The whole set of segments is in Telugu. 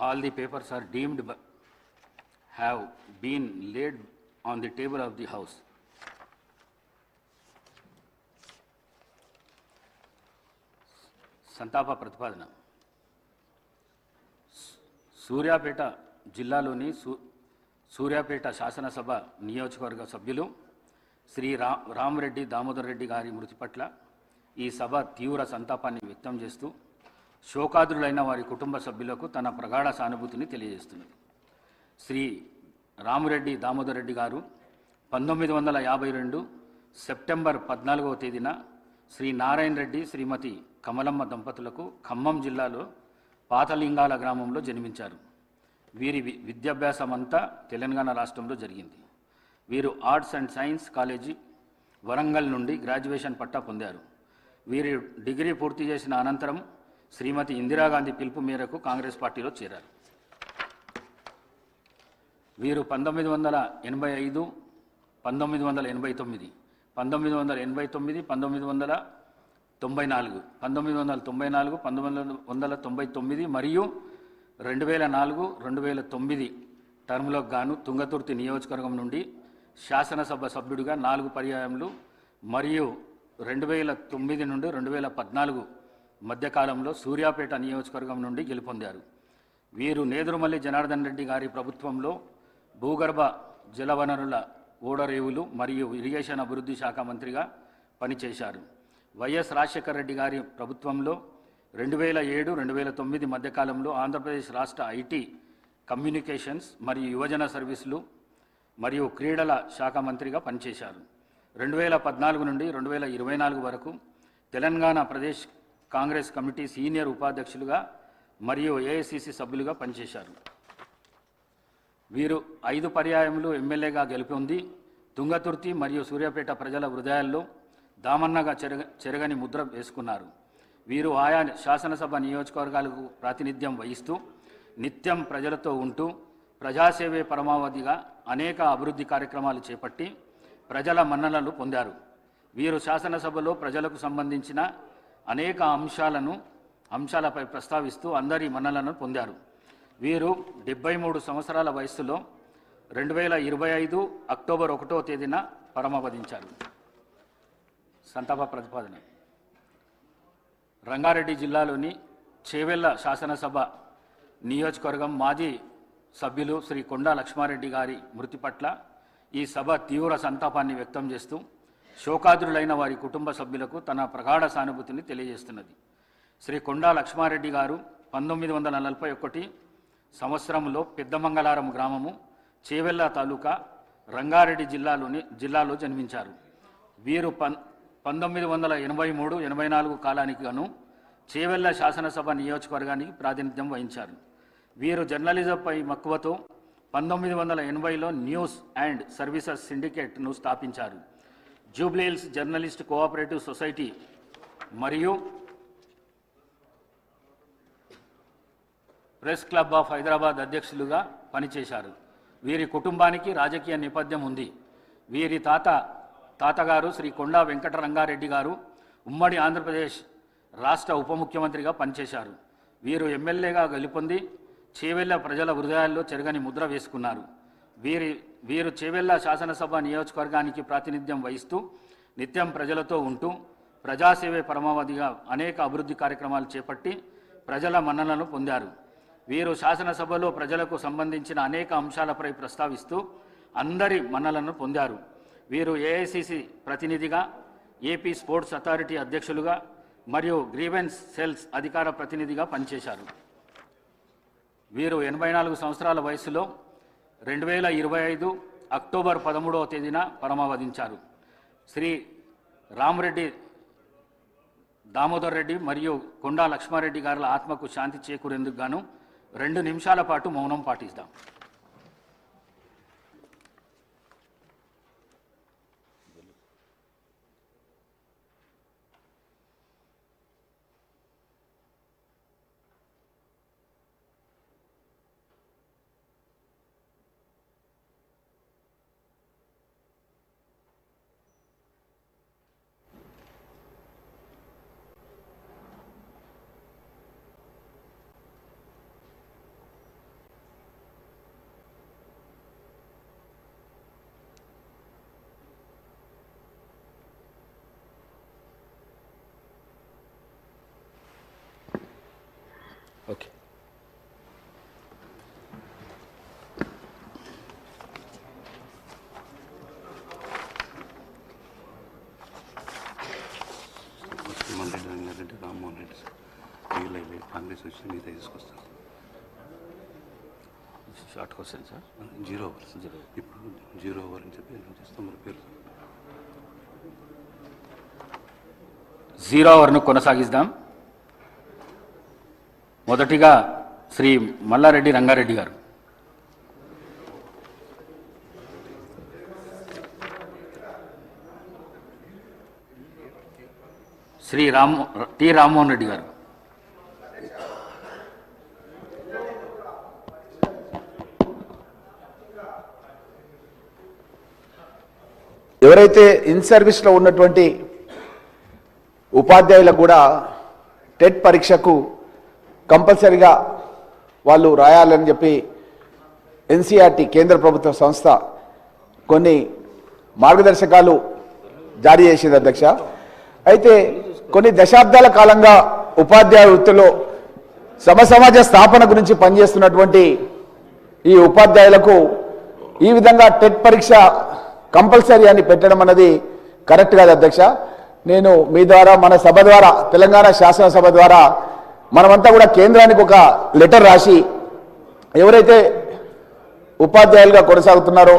All the papers are deemed have been laid on the table of the House. సంతాప ప్రతిపాదన. సూర్యాపేట జిల్లాలోని సూర్యాపేట శాసనసభ నియోజకవర్గ సభ్యులు శ్రీ రామరెడ్డి దామోదర్ రెడ్డి గారి మృతి పట్ల ఈ సభ తీవ్ర సంతాపాన్ని వ్యక్తం చేస్తూ శోకాదులైన వారి కుటుంబ సభ్యులకు తన ప్రగాఢ సానుభూతిని తెలియజేస్తున్నది. శ్రీ రామరెడ్డి దామోదర్ రెడ్డి గారు 1952 సెప్టెంబర్ 14వ తేదీన శ్రీ నారాయణ రెడ్డి శ్రీమతి కమలమ్మ దంపతులకు ఖమ్మం జిల్లాలో పాతలింగాల గ్రామంలో జన్మించారు. వీరి విద్యాభ్యాసం అంతా తెలంగాణ రాష్ట్రంలో జరిగింది. వీరు arts and science college Warangal నుండి గ్రాడ్యుయేషన్ పట్టా పొందారు. వీరు డిగ్రీ పూర్తి చేసిన అనంతరం శ్రీమతి ఇందిరాగాంధీ పిలుపు మేరకు కాంగ్రెస్ పార్టీలో చేరారు. వీరు 1985, 1989, 1989, 1994, 1994, 1999 మరియు 2004, 2009 టర్మ్లకు గాను తుంగతుర్తి నియోజకవర్గం నుండి శాసనసభ సభ్యుడిగా 4 పర్యాయములు మరియు 2009 నుండి 2014 మధ్యకాలంలో సూర్యాపేట నియోజకవర్గం నుండి గెలుపొందారు. వీరు నేదురుమల్లి జనార్దన్ రెడ్డి గారి ప్రభుత్వంలో భూగర్భ జలవనరుల ఓడరేవులు మరియు ఇరిగేషన్ అభివృద్ధి శాఖ మంత్రిగా పనిచేశారు. వైఎస్ రాజశేఖర రెడ్డి గారి ప్రభుత్వంలో 2007, 2009 మధ్యకాలంలో ఆంధ్రప్రదేశ్ రాష్ట్ర ఐటీ, కమ్యూనికేషన్స్ మరియు యువజన సర్వీసులు మరియు క్రీడల శాఖ మంత్రిగా పనిచేశారు. 2014 నుండి 2024 వరకు తెలంగాణ ప్రదేశ్ కాంగ్రెస్ కమిటీ సీనియర్ ఉపాధ్యక్షులుగా మరియు ఏఐసిసి సభ్యులుగా పనిచేశారు. వీరు 5 పర్యాయములు ఎమ్మెల్యేగా గెలుపొంది తుంగతుర్తి మరియు సూర్యాపేట ప్రజల హృదయాల్లో దామన్నగా చెరగని ముద్ర వేసుకున్నారు. వీరు ఆయా శాసనసభ నియోజకవర్గాలకు ప్రాతినిధ్యం వహిస్తూ నిత్యం ప్రజలతో ఉంటూ ప్రజాసేవే పరమావధిగా అనేక అభివృద్ధి కార్యక్రమాలు చేపట్టి ప్రజల మన్ననలు పొందారు. వీరు శాసనసభలో ప్రజలకు సంబంధించిన అనేక అంశాలపై ప్రస్తావిస్తూ అందరి మన్ననలను పొందారు. వీరు 73 సంవత్సరాల వయస్సులో 2025 అక్టోబర్ 1వ తేదీన పరమపదించారు. సంతాప ప్రతిపాదన. రంగారెడ్డి జిల్లాలోని చేవెళ్ల శాసనసభ నియోజకవర్గం మాజీ సభ్యులు శ్రీ కొండా లక్ష్మారెడ్డి గారి మృతి పట్ల ఈ సభ తీవ్ర సంతాపాన్ని వ్యక్తం చేస్తూ శోకాదులైన వారి కుటుంబ సభ్యులకు తన ప్రగాఢ సానుభూతిని తెలియజేస్తున్నది. శ్రీ కొండా లక్ష్మారెడ్డి గారు 1941 సంవత్సరంలో పెద్దమంగళారం గ్రామము, చేవెళ్ల తాలూకా, రంగారెడ్డి జిల్లాలో జన్మించారు. వీరు 1983-84 కాలానికి గాను చేవెళ్ల శాసనసభ నియోజకవర్గానికి ప్రాతినిధ్యం వహించారు. వీరు జర్నలిజంపై మక్కువతో 1980లో న్యూస్ అండ్ సర్వీసెస్ సిండికేట్ను స్థాపించారు. జూబ్లీహిల్స్ జర్నలిస్ట్ కోఆపరేటివ్ సొసైటీ మరియు ప్రెస్ క్లబ్ ఆఫ్ హైదరాబాద్ అధ్యక్షులుగా పనిచేశారు. వీరి కుటుంబానికి రాజకీయ నేపథ్యం ఉంది. వీరి తాతగారు శ్రీ కొండా వెంకటరంగారెడ్డి గారు ఉమ్మడి ఆంధ్రప్రదేశ్ రాష్ట్ర ఉప ముఖ్యమంత్రిగా పనిచేశారు. వీరు ఎమ్మెల్యేగా గెలుపొంది చేవెళ్ల ప్రజల హృదయాల్లో చెరగని ముద్ర వేసుకున్నారు. వీరు చేవెళ్ల శాసనసభ నియోజకవర్గానికి ప్రాతినిధ్యం వహిస్తూ నిత్యం ప్రజలతో ఉంటూ ప్రజాసేవే పరమావధిగా అనేక అభివృద్ధి కార్యక్రమాలు చేపట్టి ప్రజల మన్ననలను పొందారు. వీరు శాసనసభలో ప్రజలకు సంబంధించిన అనేక అంశాలపై ప్రస్తావిస్తూ అందరి మన్ననలను పొందారు. వీరు ఏఐసిసి ప్రతినిధిగా, ఏపీ స్పోర్ట్స్ అథారిటీ అధ్యక్షులుగా మరియు గ్రీవెన్స్ సెల్స్ అధికార ప్రతినిధిగా పనిచేశారు. వీరు 84 సంవత్సరాల వయసులో 2025 అక్టోబర్ 13వ తేదీన పరమపదించారు. శ్రీ రామరెడ్డి దామోదర్ రెడ్డి మరియు కొండా లక్ష్మారెడ్డి గారుల ఆత్మకు శాంతి చేకూరేందుకు గాను 2 నిమిషాల పాటు మౌనం పాటిస్తాం. ఓకే. రంగారెడ్డి రామ్మోహన్ రెడ్డి సార్ కాంగ్రెస్ వచ్చి మీద తీసుకొస్తారు. Short question sir. 0 ఓవర్స్ ఇప్పుడు 0 ఓవర్ అని చెప్పి చేస్తాం మరి పేరు 0 ఓవర్ను కొనసాగిద్దాం. మొదటిగా శ్రీ మల్లారెడ్డి రంగారెడ్డి గారు. శ్రీ టి రామ్మోహన్ రెడ్డి గారు. ఎవరైతే ఇన్ సర్వీస్లో ఉన్నటువంటి ఉపాధ్యాయులకు కూడా టెట్ పరీక్షకు కంపల్సరిగా వాళ్ళు రాయాలని చెప్పి ఎన్సీఆర్టీ కేంద్ర ప్రభుత్వ సంస్థ కొన్ని మార్గదర్శకాలు జారీ చేసింది అధ్యక్ష. అయితే కొన్ని దశాబ్దాల కాలంగా ఉపాధ్యాయ వృత్తిలో సమసమాజ స్థాపన గురించి పనిచేస్తున్నటువంటి ఈ ఉపాధ్యాయులకు ఈ విధంగా టెట్ పరీక్ష కంపల్సరీ అని పెట్టడం అన్నది కరెక్ట్ కాదు అధ్యక్ష. నేను మీ ద్వారా మన సభ ద్వారా తెలంగాణ శాసనసభ ద్వారా మనమంతా కూడా కేంద్రానికి ఒక లెటర్ రాసి ఎవరైతే ఉపాధ్యాయులుగా కొనసాగుతున్నారో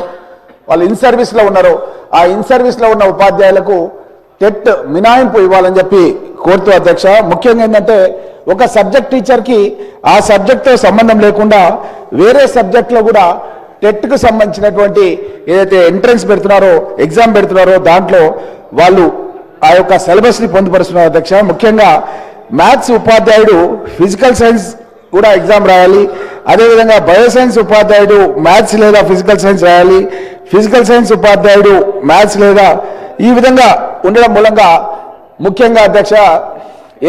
వాళ్ళు ఇన్ సర్వీస్లో ఉన్నారో ఆ ఇన్ సర్వీస్లో ఉన్న ఉపాధ్యాయులకు టెట్ మినహాయింపు ఇవ్వాలని చెప్పి కోరుతూ అధ్యక్ష. ముఖ్యంగా ఏంటంటే ఒక సబ్జెక్ట్ టీచర్కి ఆ సబ్జెక్ట్తో సంబంధం లేకుండా వేరే సబ్జెక్ట్లో కూడా టెట్కు సంబంధించినటువంటి ఏదైతే ఎంట్రన్స్ పెడుతున్నారో ఎగ్జామ్ పెడుతున్నారో దాంట్లో వాళ్ళు ఆ యొక్క సిలబస్ని పొందుపరుస్తున్నారు అధ్యక్ష. ముఖ్యంగా మ్యాథ్స్ ఉపాధ్యాయుడు ఫిజికల్ సైన్స్ కూడా ఎగ్జామ్ రాయాలి. అదేవిధంగా బయోసైన్స్ ఉపాధ్యాయుడు మ్యాథ్స్ లేదా ఫిజికల్ సైన్స్ రాయాలి. ఫిజికల్ సైన్స్ ఉపాధ్యాయుడు మ్యాథ్స్ లేదా ఈ విధంగా ఉండడం మూలంగా ముఖ్యంగా అధ్యక్ష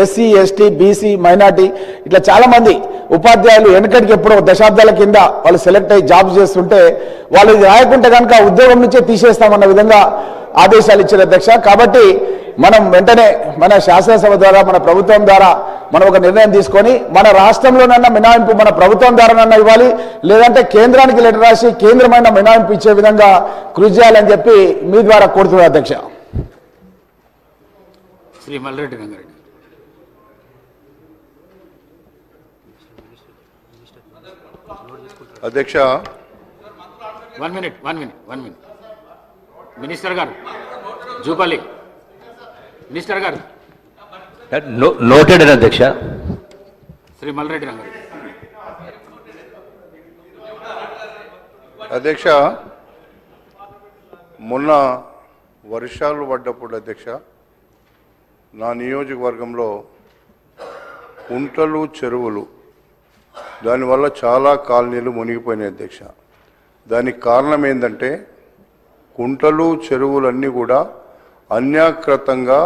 ఎస్సీ ఎస్టీ బీసీ మైనార్టీ ఇట్లా చాలామంది ఉపాధ్యాయులు వెనకటికి ఎప్పుడో దశాబ్దాల కింద వాళ్ళు సెలెక్ట్ అయ్యి జాబ్స్ చేస్తుంటే వాళ్ళు ఇది రాయకుంటే కనుక ఉద్యోగం నుంచే తీసేస్తామన్న విధంగా ఆదేశాలు ఇచ్చారు అధ్యక్ష. కాబట్టి మనం వెంటనే మన శాసనసభ ద్వారా మన ప్రభుత్వం ద్వారా మనం ఒక నిర్ణయం తీసుకొని మన రాష్ట్రంలోనన్నా మినహాయింపు మన ప్రభుత్వం ద్వారానన్నా ఇవ్వాలి, లేదంటే కేంద్రానికి లెటర్ రాసి కేంద్రమైన మినహాయింపు ఇచ్చే విధంగా కృషి చేయాలని చెప్పి మీ ద్వారా కోరుతున్నారు అధ్యక్ష. శ్రీ మల్లారెడ్డి రంగారెడ్డి. అధ్యక్ష 1 మినిట్ మినిస్టర్ గారు జూపల్లి మినిస్టర్ గారు. నోటెడ్ అధ్యక్ష. శ్రీ మల్లారెడ్డి రంగారెడ్డి. అధ్యక్ష మొన్న వర్షాలు పడ్డప్పుడు అధ్యక్ష నా నియోజకవర్గంలో కుంటలు చెరువులు దానివల్ల చాలా కాలనీలు మునిగిపోయినాయి అధ్యక్ష. దానికి కారణం ఏంటంటే కుంటలు చెరువులన్నీ కూడా అన్యాకృతంగా